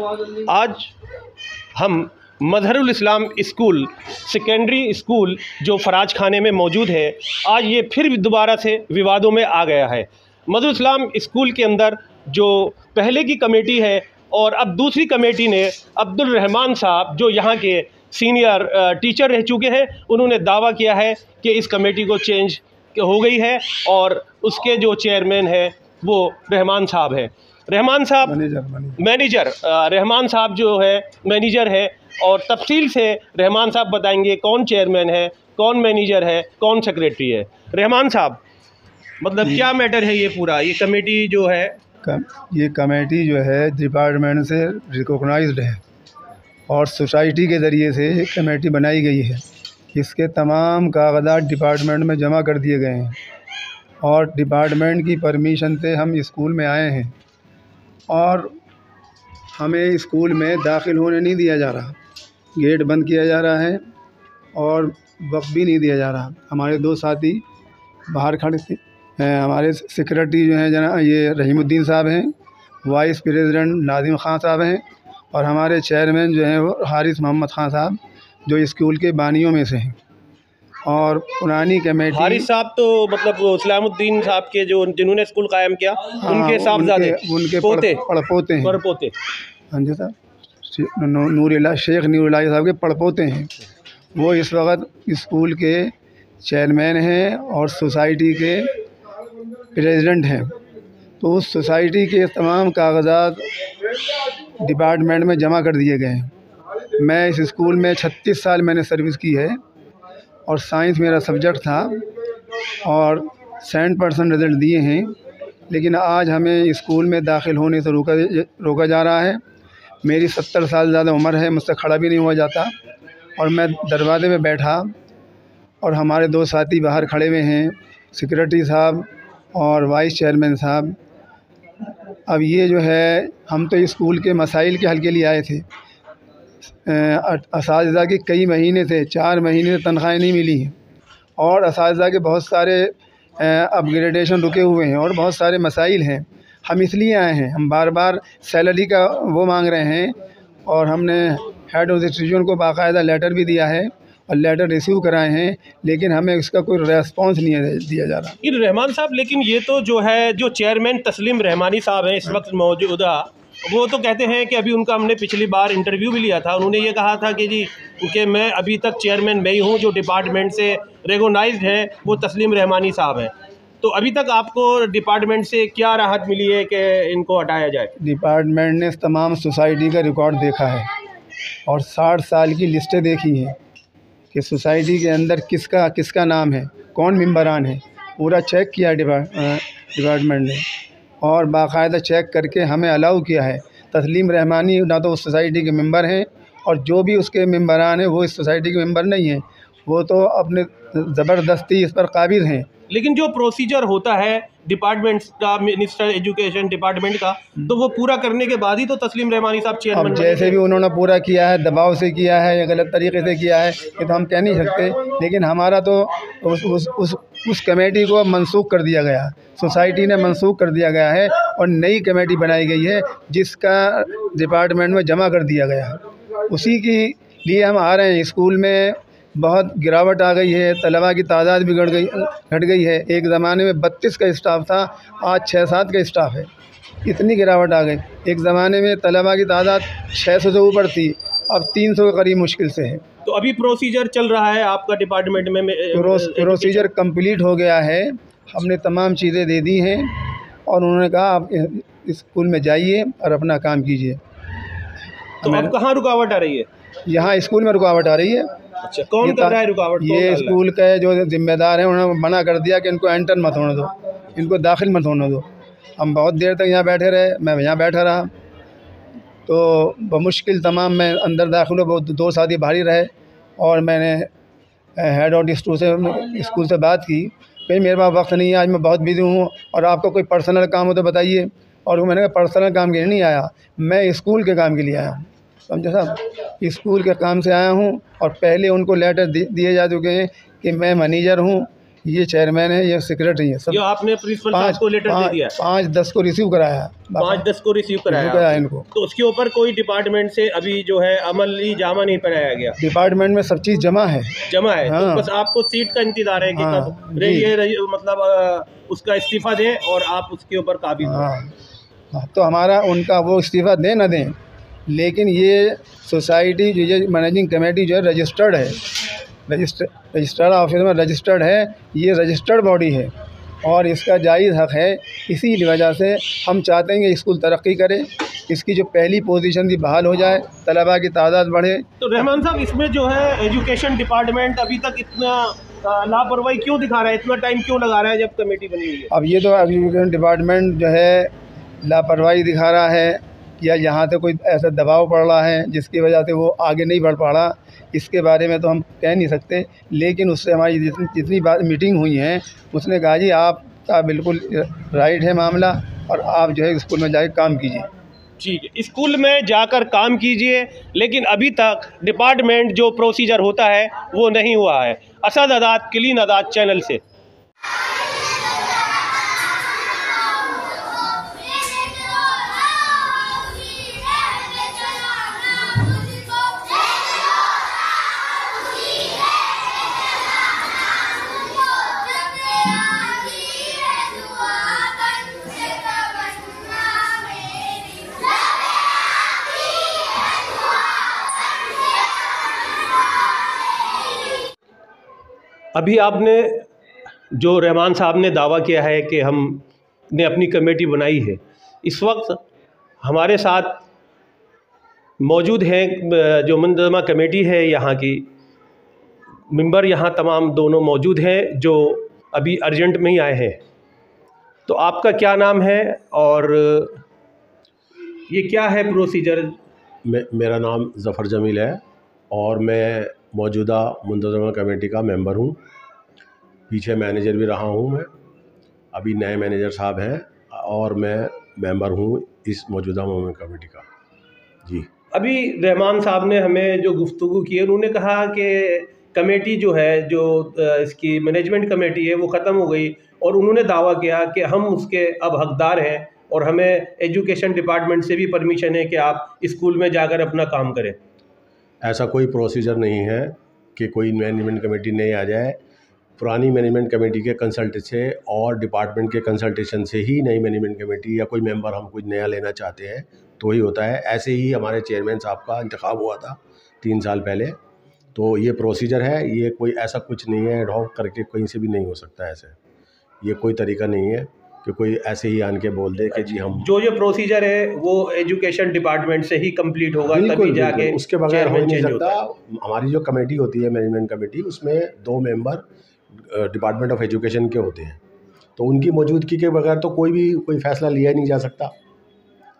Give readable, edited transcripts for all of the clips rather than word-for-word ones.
आज हम मजहरुल इस्लाम school secondary school जो फराज खाने में मौजूद है, आज ये फिर दोबारा से विवादों में आ गया है। मजहरुल इस्लाम स्कूल के अंदर जो पहले की कमेटी है और अब दूसरी कमेटी ने अब्दुल रहमान साहब जो यहाँ के सीनियर टीचर रह चुके हैं, उन्होंने दावा किया है कि इस कमेटी को चेंज हो गई है और उसके जो चेयरमैन है वो रहमान साहब है। रहमान साहब मैनेजर रहमान साहब जो है मैनेजर है, और तफसील से रहमान साहब बताएंगे कौन चेयरमैन है, कौन मैनेजर है, कौन सेक्रेटरी है। रहमान साहब, मतलब क्या मैटर है ये पूरा, ये कमेटी जो है? ये कमेटी जो है डिपार्टमेंट से रिकॉग्नाइज्ड है और सोसाइटी के ज़रिए से एक कमेटी बनाई गई है। इसके तमाम कागजात डिपार्टमेंट में जमा कर दिए गए हैं और डिपार्टमेंट की परमिशन से हम स्कूल में आए हैं और हमें स्कूल में दाखिल होने नहीं दिया जा रहा। गेट बंद किया जा रहा है और वक्त भी नहीं दिया जा रहा। हमारे दो साथी बाहर खड़े थे। हमारे सेक्रेटरी जो हैं जना ये रहीमुद्दीन साहब हैं, वाइस प्रेसिडेंट नाज़िम ख़ान साहब हैं और हमारे चेयरमैन जो हैं वो हारिस मोहम्मद ख़ान साहब जो स्कूल के बानियों में से हैं। और पुरानी कमेटी हारिस साहब तो मतलब इस्लामुद्दीन साहब के जो जिन्होंने स्कूल कायम किया, उनके साहबजादे, उनके पड़पोते हैं। पड़पोते, हाँ जी साहब, नूरुल्लाह शेख नूरुल्लाह साहब के पड़पोते हैं। वो इस वक्त स्कूल के चेयरमैन हैं और सोसाइटी के प्रेसिडेंट हैं। तो उस सोसाइटी के तमाम कागजात डिपार्टमेंट में जमा कर दिए गए हैं। मैं इस स्कूल में 36 साल मैंने सर्विस की है और साइंस मेरा सब्जेक्ट था और 100% रिज़ल्ट दिए हैं, लेकिन आज हमें स्कूल में दाखिल होने से रोका जा रहा है। मेरी 70 साल ज़्यादा उम्र है, मुझसे खड़ा भी नहीं हुआ जाता और मैं दरवाजे में बैठा और हमारे दो साथी बाहर खड़े हुए हैं, सेक्रेटरी साहब और वाइस चेयरमैन साहब। अब ये जो है, हम तो स्कूल के मसाइल के हल के लिए आए थे। असातिज़ा की कई महीने से 4 महीने से तनख्वाहें नहीं मिली हैं और असातिज़ा के बहुत सारे अपग्रेडेशन रुके हुए हैं और बहुत सारे मसाइल हैं। हम इसलिए आए हैं, हम बार बार सैलरी का वो मांग रहे हैं और हमने हेड ऑफ इंस्टीट्यूशन को बाकायदा लेटर भी दिया है और लेटर रिसीव कराए हैं, लेकिन हमें इसका कोई रेस्पॉन्स नहीं दिया जा रहा। ये रहमान साहब, लेकिन ये तो जो है जो चेयरमैन तस्लीम रहमानी साहब हैं इस वक्त मौजूदा, वो तो कहते हैं कि अभी उनका हमने पिछली बार इंटरव्यू भी लिया था, उन्होंने ये कहा था कि जी कि मैं अभी तक चेयरमैन मैं ही हूँ, जो डिपार्टमेंट से रेगोनाइज्ड है वो तस्लीम रहमानी साहब हैं। तो अभी तक आपको डिपार्टमेंट से क्या राहत मिली है कि इनको हटाया जाए? डिपार्टमेंट ने तमाम सोसाइटी का रिकॉर्ड देखा है और 60 साल की लिस्टें देखी हैं कि सोसाइटी के अंदर किसका किसका नाम है, कौन मेंबरान है, पूरा चेक किया डिपार्टमेंट ने और बाकायदा चेक करके हमें अलाउ किया है। तस्लीम रहमानी ना तो उस सोसाइटी के मेंबर हैं और जो भी उसके मेंबरान हैं वो इस सोसाइटी के मेंबर नहीं हैं, वो तो अपने ज़बरदस्ती इस पर काबिज़ हैं। लेकिन जो प्रोसीजर होता है डिपार्टमेंट का, मिनिस्टर एजुकेशन डिपार्टमेंट का, तो वो पूरा करने के बाद ही तो तस्लीम रहमानी साहब चेयरमैन। अब जैसे भी उन्होंने पूरा किया है, दबाव से किया है या गलत तरीके से किया है, ये तो हम कह नहीं सकते, लेकिन हमारा तो उस कमेटी को मनसूख कर दिया गया, सोसाइटी ने मनसूख कर दिया गया है और नई कमेटी बनाई गई है जिसका डिपार्टमेंट में जमा कर दिया गया है। उसी के लिए हम आ रहे हैं। स्कूल में बहुत गिरावट आ गई है, तलबा की तादाद भी घट गई है। एक ज़माने में 32 का स्टाफ था, आज 6-7 का स्टाफ है। इतनी गिरावट आ गई। एक ज़माने में तलबा की तादाद 600 से ऊपर थी, अब 300 के करीब मुश्किल से है। तो अभी प्रोसीजर चल रहा है आपका डिपार्टमेंट में? प्रोसीजर कंप्लीट हो गया है, हमने तमाम चीज़ें दे दी हैं और उन्होंने कहा आप स्कूल में जाइए और अपना काम कीजिए। तो अब कहाँ रुकावट आ रही है? यहाँ स्कूल में रुकावट आ रही है। अच्छा, कौन कर रहा है रुकावट? ये स्कूल के जो जिम्मेदार हैं उन्होंने मना कर दिया कि इनको एंटर मत होने दो, इनको दाखिल मत होने दो। हम बहुत देर तक यहाँ बैठे रहे, मैं यहाँ बैठा रहा तो बमुश्किल तमाम मैं अंदर दाखिल हुआ। 2 साथी बाहर ही रहे और मैंने हेड ऑफ स्कूल से बात की, भाई मेरे पास वक्त नहीं है, आज मैं बहुत बिजी हूँ और आपका कोई पर्सनल काम हो तो बताइए। और मैंने कहा पर्सनल काम के लिए नहीं आया, मैं स्कूल के काम के लिए आया हूँ। समझे साहब, स्कूल के काम से आया हूँ और पहले उनको लेटर दिए जा चुके हैं कि मैं मैनेजर हूँ, ये चेयरमैन है, ये सेक्रेटरी है, सब। जो आपने प्रिंसिपल साहब को लेटर दे दिया? 5-10 को रिसीव कराया, 5-10 को रिसीव कराया इनको। तो उसके ऊपर कोई डिपार्टमेंट से अभी जो है अमली जामा नहीं पहनाया गया? डिपार्टमेंट में सब चीज़ जमा है। हाँ। तो बस आपको सीट का इंतजार है कि कब ये मतलब उसका इस्तीफा दें और आप उसके ऊपर काबिज हो। तो हमारा उनका वो इस्तीफा दें ना दें, लेकिन ये सोसाइटी जो ये मैनेजिंग कमेटी जो है रजिस्टर्ड है, रजिस्टर्ड ऑफिस में रजिस्टर्ड है, ये रजिस्टर्ड बॉडी है और इसका जायज़ हक़ है। इसी वजह से हम चाहते हैं कि स्कूल तरक्की करे, इसकी जो पहली पोजीशन थी बहाल हो जाए, तलबा की तादाद बढ़े। तो रहमान साहब, इसमें जो है एजुकेशन डिपार्टमेंट अभी तक इतना लापरवाही क्यों दिखा रहा है, इतना टाइम क्यों लगा रहा है जब कमेटी बनी हुई है? अब ये तो एजुकेशन डिपार्टमेंट जो है लापरवाही दिखा रहा है या यहाँ से कोई ऐसा दबाव पड़ रहा है जिसकी वजह से वो आगे नहीं बढ़ पा रहा, इसके बारे में तो हम कह नहीं सकते। लेकिन उससे हमारी जितनी बार मीटिंग हुई हैं उसने कहा जी आपका बिल्कुल राइट है मामला और आप जो है स्कूल में जाकर काम कीजिए। ठीक है, स्कूल में जाकर काम कीजिए, लेकिन अभी तक डिपार्टमेंट जो प्रोसीजर होता है वो नहीं हुआ है। असद आज़ाद, क्लीन आज़ाद चैनल से। अभी आपने जो रहमान साहब ने दावा किया है कि हमने अपनी कमेटी बनाई है, इस वक्त हमारे साथ मौजूद हैं जो मुंतज़मा कमेटी है यहाँ की मेंबर, यहाँ तमाम दोनों मौजूद हैं जो अभी अर्जेंट में ही आए हैं। तो आपका क्या नाम है और ये क्या है प्रोसीजर? मेरा नाम ज़फ़र जमील है और मैं मौजूदा मुंतज़मा कमेटी का मेंबर हूँ। पीछे मैनेजर भी रहा हूँ मैं, अभी नए मैनेजर साहब हैं और मैं मेंबर हूँ इस मौजूदा कमेटी का। जी, अभी रहमान साहब ने हमें जो गुफ्तगू की है, उन्होंने कहा कि कमेटी जो है, जो इसकी मैनेजमेंट कमेटी है वो ख़त्म हो गई और उन्होंने दावा किया कि हम उसके अब हकदार हैं और हमें एजुकेशन डिपार्टमेंट से भी परमिशन है कि आप स्कूल में जाकर अपना काम करें। ऐसा कोई प्रोसीजर नहीं है कि कोई मैनेजमेंट कमेटी नहीं आ जाए। पुरानी मैनेजमेंट कमेटी के कंसल्ट से और डिपार्टमेंट के कंसल्टेशन से ही नई मैनेजमेंट कमेटी या कोई मेंबर हम कुछ नया लेना चाहते हैं तो ही होता है। ऐसे ही हमारे चेयरमैन साहब का इंतखाब हुआ था 3 साल पहले, तो ये प्रोसीजर है। ये कोई ऐसा कुछ नहीं है एडहॉक करके कहीं से भी नहीं हो सकता। ऐसे ये कोई तरीका नहीं है कि कोई ऐसे ही आन के बोल दे कि जी हम जो प्रोसीजर है वो एजुकेशन डिपार्टमेंट से ही कंप्लीट होगा, तभी जाके उसके बगैर हो नहीं सकता। हमारी जो कमेटी होती है मैनेजमेंट कमेटी, उसमें 2 मेंबर डिपार्टमेंट ऑफ एजुकेशन के होते हैं, तो उनकी मौजूदगी के बगैर तो कोई फैसला लिया नहीं जा सकता।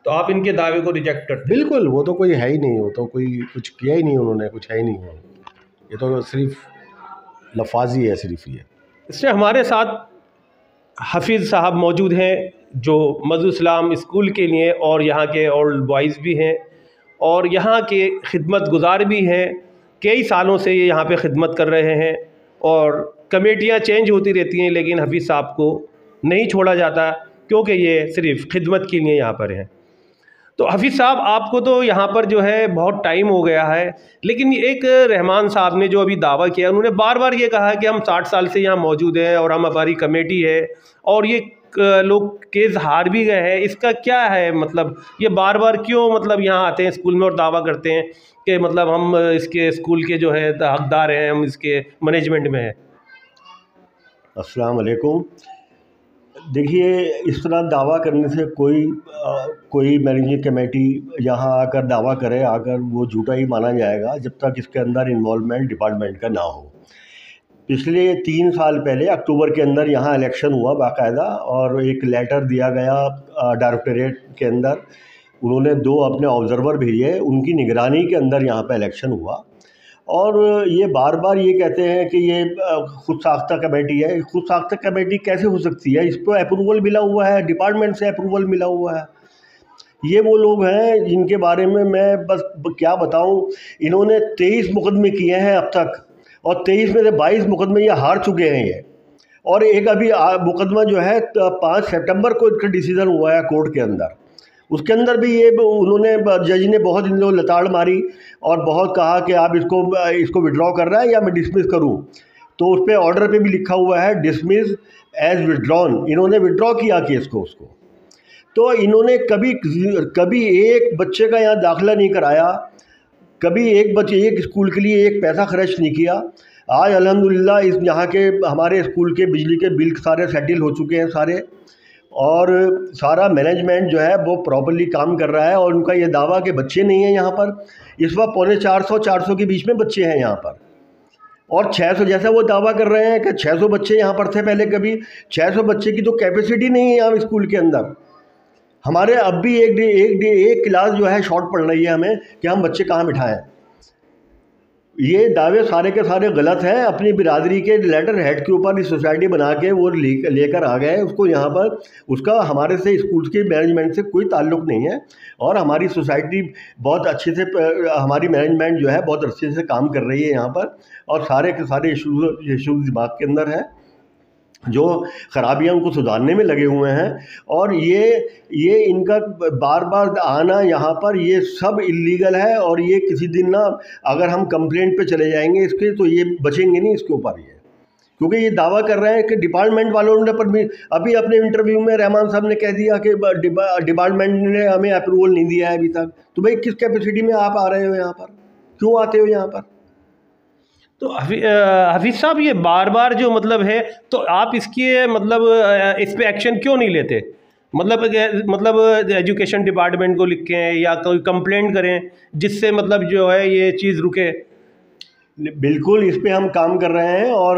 तो आप इनके दावे को रिजेक्ट करते हैं? बिल्कुल, वो तो कोई है ही नहीं, वो तो कोई कुछ किया ही नहीं, उन्होंने कुछ है ही नहीं, ये तो सिर्फ लफाजी है सिर्फ ये। इससे हमारे साथ हफीज़ साहब मौजूद हैं जो मज़हर इस्लाम स्कूल के लिए और यहाँ के ओल्ड बॉयज़ भी हैं और यहाँ के खिदमत गुजार भी हैं। कई सालों से ये यहाँ पे खिदमत कर रहे हैं और कमेटियाँ चेंज होती रहती हैं, लेकिन हफीज़ साहब को नहीं छोड़ा जाता क्योंकि ये सिर्फ़ खिदमत के लिए यहाँ पर हैं। तो हफीज़ साहब, आपको तो यहाँ पर जो है बहुत टाइम हो गया है, लेकिन एक रहमान साहब ने जो अभी दावा किया, उन्होंने बार बार ये कहा कि हम 60 साल से यहाँ मौजूद हैं और हमारी कमेटी है और ये लोग केस हार भी गए हैं। इसका क्या है मतलब, ये बार बार क्यों मतलब यहाँ आते हैं स्कूल में और दावा करते हैं कि मतलब हम इसके स्कूल के जो है हकदार हैं, हम इसके मैनेजमेंट में हैं? अस्सलाम वालेकुम। देखिए, इस तरह दावा करने से कोई मैनेजिंग कमेटी यहाँ आकर दावा करे, आकर वो झूठा ही माना जाएगा जब तक इसके अंदर इन्वॉल्वमेंट डिपार्टमेंट का ना हो। पिछले 3 साल पहले अक्टूबर के अंदर यहाँ इलेक्शन हुआ बाकायदा और एक लेटर दिया गया डायरेक्टरेट के अंदर, उन्होंने 2 अपने ऑब्जर्वर भेजे, उनकी निगरानी के अंदर यहाँ पे इलेक्शन हुआ। और ये बार बार ये कहते हैं कि ये खुद साख्ता कमेटी है। खुद साख्ता कमेटी कैसे हो सकती है? इस पर अप्रूवल मिला हुआ है, डिपार्टमेंट से अप्रूवल मिला हुआ है। ये वो लोग हैं जिनके बारे में मैं बस क्या बताऊं, इन्होंने 23 मुकदमे किए हैं अब तक और 23 में से 22 मुकदमे ये हार चुके हैं ये, और एक अभी मुकदमा जो है 5 सितंबर को इसका डिसीज़न हुआ है कोर्ट के अंदर। उसके अंदर भी ये उन्होंने जज ने बहुत इन लोग लताड़ मारी और बहुत कहा कि आप इसको विड्रॉ कर रहा है या मैं डिसमिस करूं। तो उस पर ऑर्डर पे भी लिखा हुआ है डिसमिस एज विड्रॉन। इन्होंने विड्रॉ किया केस को उसको। तो इन्होंने कभी एक बच्चे का यहाँ दाखिला नहीं कराया, कभी एक स्कूल के लिए एक पैसा खर्च नहीं किया। आज अल्हम्दुलिल्लाह इस यहाँ के हमारे स्कूल के बिजली के बिल सारे सेटल हो चुके हैं सारे, और सारा मैनेजमेंट जो है वो प्रॉपर्ली काम कर रहा है। और उनका ये दावा कि बच्चे नहीं हैं यहाँ पर, इस वक्त 450 के बीच में बच्चे हैं यहाँ पर। और 600 जैसा वो दावा कर रहे हैं कि 600 बच्चे यहाँ पर थे पहले, कभी 600 बच्चे की तो कैपेसिटी नहीं है यहाँ स्कूल के अंदर। हमारे अब भी एक क्लास जो है शॉर्ट पड़ रही है हमें कि हम बच्चे कहाँ बिठाएं। ये दावे सारे के सारे गलत हैं। अपनी बिरादरी के लेटर हेड के ऊपर इस सोसाइटी बना के वो लेकर आ गए उसको यहाँ पर। उसका हमारे से स्कूल के मैनेजमेंट से कोई ताल्लुक़ नहीं है। और हमारी सोसाइटी बहुत अच्छे से, हमारी मैनेजमेंट जो है बहुत अच्छे से काम कर रही है यहाँ पर। और सारे के सारे इशूज़ दिमाग के अंदर हैं, जो ख़राबियाँ उनको सुधारने में लगे हुए हैं। और ये इनका बार बार आना यहाँ पर ये सब इल्लीगल है। और ये किसी दिन ना अगर हम कंप्लेंट पे चले जाएंगे इसके, तो ये बचेंगे नहीं इसके ऊपर ये, क्योंकि ये दावा कर रहे हैं कि डिपार्टमेंट वालों ने पर भी अभी अपने इंटरव्यू में रहमान साहब ने कह दिया कि डिपार्टमेंट ने हमें अप्रूवल नहीं दिया है अभी तक। तो भाई किस कैपेसिटी में आप आ रहे हो यहाँ पर, क्यों आते हो यहाँ पर? तो हफीज़ साहब ये बार बार जो मतलब है, तो आप इसके मतलब इस पे एक्शन क्यों नहीं लेते? मतलब एजुकेशन डिपार्टमेंट को लिखें या कोई कंप्लेंट करें जिससे मतलब जो है ये चीज़ रुके। बिल्कुल इस पे हम काम कर रहे हैं। और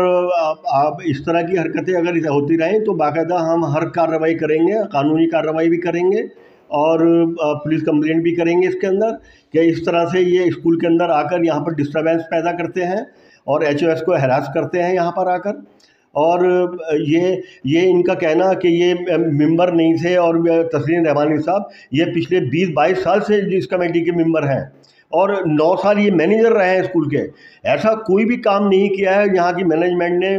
आप इस तरह की हरकतें अगर होती रहें तो बाकायदा हम हर कार्रवाई करेंगे, कानूनी कार्रवाई भी करेंगे और पुलिस कंप्लेंट भी करेंगे इसके अंदर कि इस तरह से ये स्कूल के अंदर आकर यहाँ पर डिस्टर्बेंस पैदा करते हैं और HOS को हरास करते हैं यहाँ पर आकर। और ये इनका कहना कि ये मेंबर नहीं थे, और तस्लीम रहमानी साहब ये पिछले 20-22 साल से इस कमेटी के मेंबर हैं और 9 साल ये मैनेजर रहे हैं स्कूल के। ऐसा कोई भी काम नहीं किया है यहाँ की मैनेजमेंट ने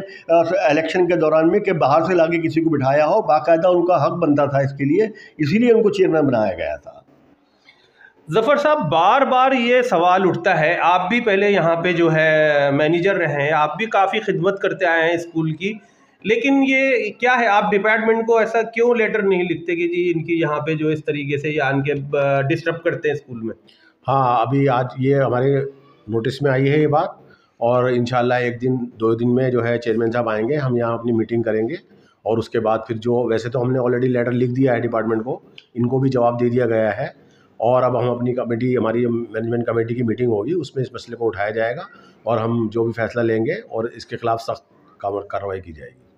इलेक्शन के दौरान में कि बाहर से लाके किसी को बिठाया हो। बाकायदा उनका हक बनता था इसके लिए, इसीलिए उनको चेयरमैन बनाया गया था। ज़फ़र साहब, बार बार ये सवाल उठता है, आप भी पहले यहाँ पे जो है मैनेजर रहे हैं, आप भी काफ़ी खिदमत करते आए हैं स्कूल की, लेकिन ये क्या है, आप डिपार्टमेंट को ऐसा क्यों लेटर नहीं लिखते कि जी इनकी यहाँ पे जो इस तरीके से ये आन के डिस्टर्ब करते हैं स्कूल में? हाँ, अभी आज ये हमारे नोटिस में आई है ये बात, और इंशाल्लाह 1-2 दिन में जो है चेयरमैन साहब आएंगे, हम यहाँ अपनी मीटिंग करेंगे और उसके बाद फिर जो, वैसे तो हमने ऑलरेडी लेटर लिख दिया है डिपार्टमेंट को, इनको भी जवाब दे दिया गया है। और अब हम अपनी कमेटी, हमारी मैनेजमेंट कमेटी की मीटिंग होगी, उसमें इस मसले को उठाया जाएगा और हम जो भी फैसला लेंगे और इसके खिलाफ सख्त कार्रवाई की जाएगी।